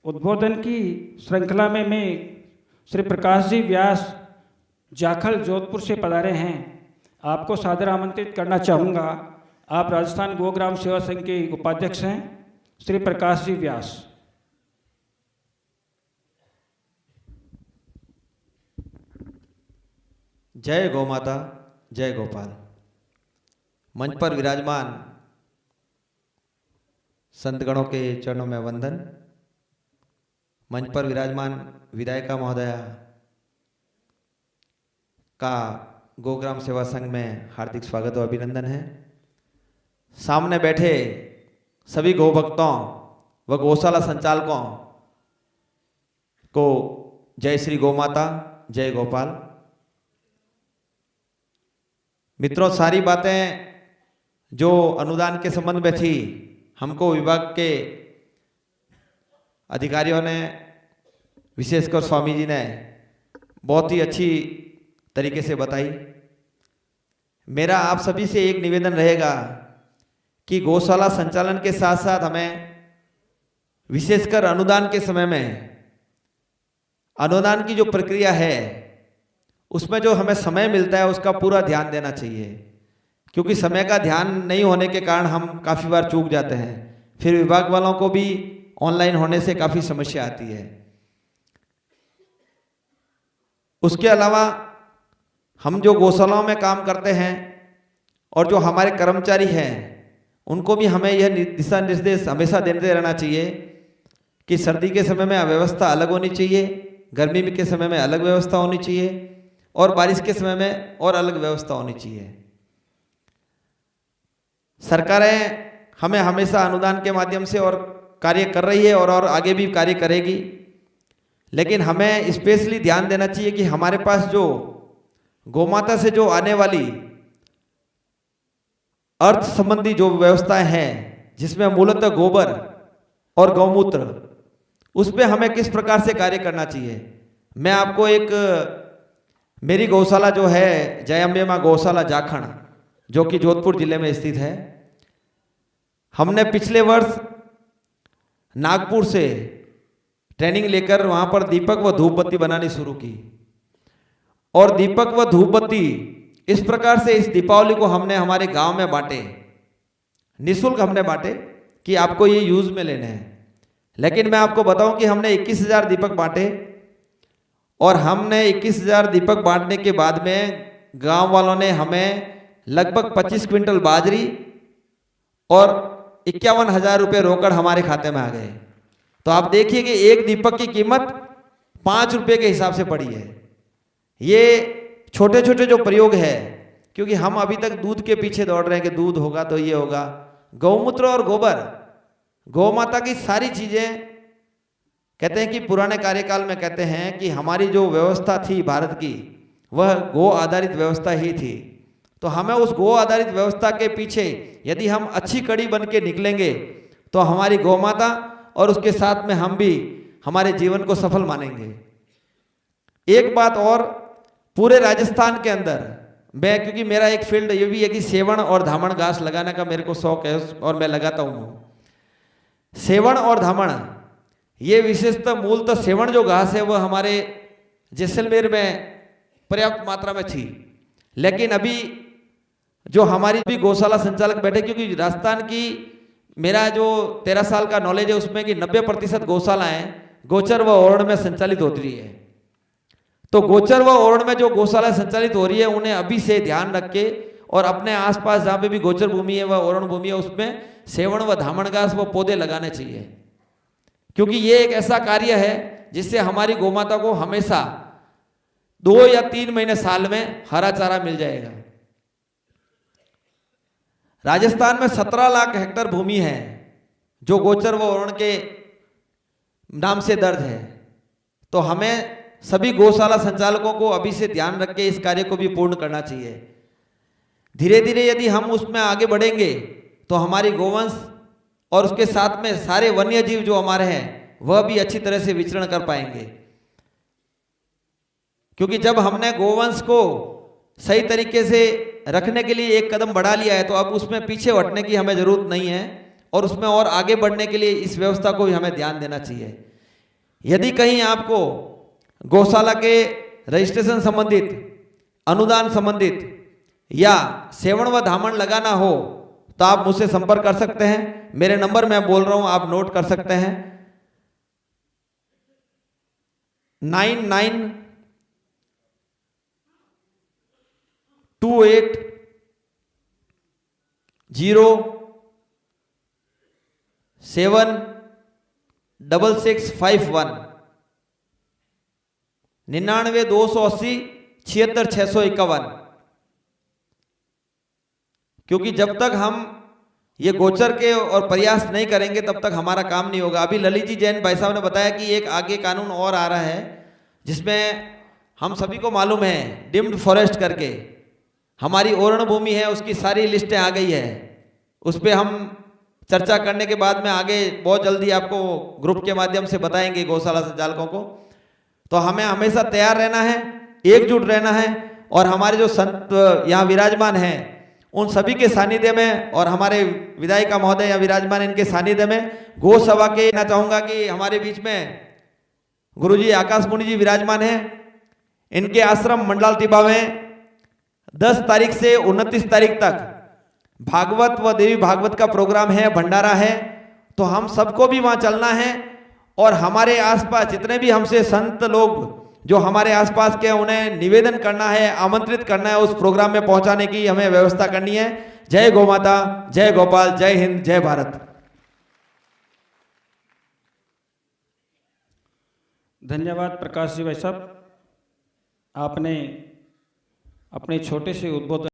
उद्बोधन की श्रृंखला में मैं श्री प्रकाश जी व्यास जाखल जोधपुर से पधारे हैं। आपको सादर आमंत्रित करना चाहूँगा। आप राजस्थान गोग्राम सेवा संघ के उपाध्यक्ष हैं, श्री प्रकाश जी व्यास। जय गौ माता, जय गोपाल। मंच पर विराजमान संतगणों के चरणों में वंदन। मंच पर विराजमान विधायिका महोदया का गोग्राम सेवा संघ में हार्दिक स्वागत और अभिनंदन है। सामने बैठे सभी गौ भक्तों व गौशाला संचालकों को जय श्री गौ माता, जय गोपाल। मित्रों, सारी बातें जो अनुदान के संबंध में थी, हमको विभाग के अधिकारियों ने, विशेषकर स्वामी जी ने बहुत ही अच्छी तरीके से बताई। मेरा आप सभी से एक निवेदन रहेगा कि गौशाला संचालन के साथ साथ हमें विशेषकर अनुदान के समय में अनुदान की जो प्रक्रिया है उसमें जो हमें समय मिलता है उसका पूरा ध्यान देना चाहिए, क्योंकि समय का ध्यान नहीं होने के कारण हम काफ़ी बार चूक जाते हैं। फिर विभाग वालों को भी ऑनलाइन होने से काफ़ी समस्या आती है। उसके अलावा हम जो गौशालाओं में काम करते हैं और जो हमारे कर्मचारी हैं उनको भी हमें यह दिशा निर्देश हमेशा देते रहना चाहिए कि सर्दी के समय में व्यवस्था अलग होनी चाहिए, गर्मी के समय में अलग व्यवस्था होनी चाहिए और बारिश के समय में और अलग व्यवस्था होनी चाहिए। सरकारें हमें हमेशा अनुदान के माध्यम से और कार्य कर रही है और आगे भी कार्य करेगी, लेकिन हमें स्पेशली ध्यान देना चाहिए कि हमारे पास जो गौमाता से जो आने वाली अर्थ संबंधी जो व्यवस्थाएं हैं, जिसमें मूलतः गोबर और गौमूत्र, उस पर हमें किस प्रकार से कार्य करना चाहिए। मैं आपको एक मेरी गौशाला जो है जय अम्बे मां गौशाला जाखड़, जो कि जोधपुर जिले में स्थित है, हमने पिछले वर्ष नागपुर से ट्रेनिंग लेकर वहां पर दीपक व धूप बत्ती बनानी शुरू की। और दीपक व धूप बत्ती इस प्रकार से इस दीपावली को हमने हमारे गांव में बांटे, निःशुल्क हमने बांटे कि आपको ये यूज में लेने हैं। लेकिन मैं आपको बताऊं कि हमने 21,000 दीपक बांटे और हमने 21,000 दीपक बांटने के बाद में गांव वालों ने हमें लगभग 25 क्विंटल बाजरी और 51,000 रुपये रोकड़ हमारे खाते में आ गए। तो आप देखिए कि एक दीपक की कीमत 5 रुपये के हिसाब से पड़ी है। ये छोटे छोटे जो प्रयोग है, क्योंकि हम अभी तक दूध के पीछे दौड़ रहे हैं कि दूध होगा तो ये होगा। गौमूत्र और गोबर, गौ माता की सारी चीजें, कहते हैं कि पुराने कार्यकाल में कहते हैं कि हमारी जो व्यवस्था थी भारत की, वह गौ आधारित व्यवस्था ही थी। तो हमें उस गौ आधारित व्यवस्था के पीछे यदि हम अच्छी कड़ी बन के निकलेंगे तो हमारी गौ माता और उसके साथ में हम भी हमारे जीवन को सफल मानेंगे। एक बात और, पूरे राजस्थान के अंदर मैं, क्योंकि मेरा एक फील्ड ये भी है कि सेवण और धामण घास लगाने का मेरे को शौक है और मैं लगाता हूँ। सेवण और धामण, ये विशेषतः मूलतः सेवण जो घास है वह हमारे जैसलमेर में पर्याप्त मात्रा में थी, लेकिन अभी जो हमारी भी गौशाला संचालक बैठे, क्योंकि राजस्थान की मेरा जो 13 साल का नॉलेज है उसमें कि 90% गौशालाएं गोचर व ओरण में संचालित होती है। तो गोचर व ओरण में जो गौशाला संचालित हो रही है उन्हें अभी से ध्यान रख के और अपने आसपास जहाँ पे भी गोचर भूमि है व ओरण भूमि है उसमें सेवण व धामण घास व पौधे लगाने चाहिए, क्योंकि ये एक ऐसा कार्य है जिससे हमारी गौमाता को हमेशा 2 या 3 महीने साल में हरा चारा मिल जाएगा। राजस्थान में 17 लाख हेक्टेयर भूमि है जो गोचर व ओरण के नाम से दर्ज है। तो हमें सभी गौशाला संचालकों को अभी से ध्यान रख के इस कार्य को भी पूर्ण करना चाहिए। धीरे धीरे यदि हम उसमें आगे बढ़ेंगे तो हमारी गौवंश और उसके साथ में सारे वन्य जीव जो हमारे हैं वह भी अच्छी तरह से विचरण कर पाएंगे, क्योंकि जब हमने गौवंश को सही तरीके से रखने के लिए एक कदम बढ़ा लिया है तो अब उसमें पीछे हटने की हमें जरूरत नहीं है और उसमें और आगे बढ़ने के लिए इस व्यवस्था को भी हमें ध्यान देना चाहिए। यदि कहीं आपको गौशाला के रजिस्ट्रेशन संबंधित, अनुदान संबंधित या सेवण व धामण लगाना हो तो आप मुझसे संपर्क कर सकते हैं। मेरे नंबर मैं बोल रहा हूं, आप नोट कर सकते हैं। 9928076651 9928076651। क्योंकि जब तक हम ये गोचर के और प्रयास नहीं करेंगे तब तक हमारा काम नहीं होगा। अभी ललित जी जैन भाई साहब ने बताया कि एक आगे कानून और आ रहा है जिसमें हम सभी को मालूम है, डिम्ड फॉरेस्ट करके हमारी ओरण भूमि है, उसकी सारी लिस्टें आ गई है। उस पर हम चर्चा करने के बाद में आगे बहुत जल्दी आपको ग्रुप के माध्यम से बताएंगे गौशाला संचालकों को। तो हमें हमेशा तैयार रहना है, एकजुट रहना है और हमारे जो संत यहाँ विराजमान हैं उन सभी के सानिध्य में और हमारे विधायिका महोदय यहाँ विराजमान इनके सानिध्य में गौ सभा के ना चाहूंगा कि हमारे बीच में गुरुजी आकाश मुनि जी विराजमान हैं। इनके आश्रम मंडल टिबा में 10 तारीख से 29 तारीख तक भागवत व देवी भागवत का प्रोग्राम है, भंडारा है। तो हम सबको भी वहां चलना है और हमारे आसपास जितने भी हमसे संत लोग जो हमारे आसपास के, उन्हें निवेदन करना है, आमंत्रित करना है, उस प्रोग्राम में पहुंचाने की हमें व्यवस्था करनी है। जय गौ माता, जय गोपाल, जय हिंद, जय भारत। धन्यवाद प्रकाश जी भाई साहब, आपने अपने छोटे से उद्बोधन